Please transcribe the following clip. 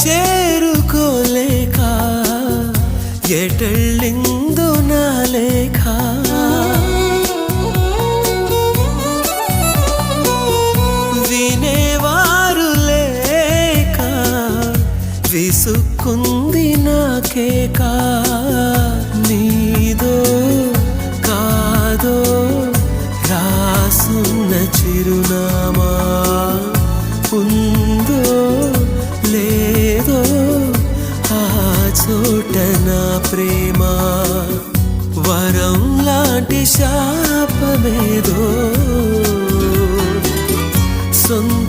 చేరుకోలేక ఎటళ్ళిందో నా లేఖ వినేవారు లేక విసుక్కుంది నాకేక నీదో కాదో రాసున్న చిరునామా ఉందో లేదో ఆ చోట నా ప్రేమ వరం లాంటి శాపమేదో సొంత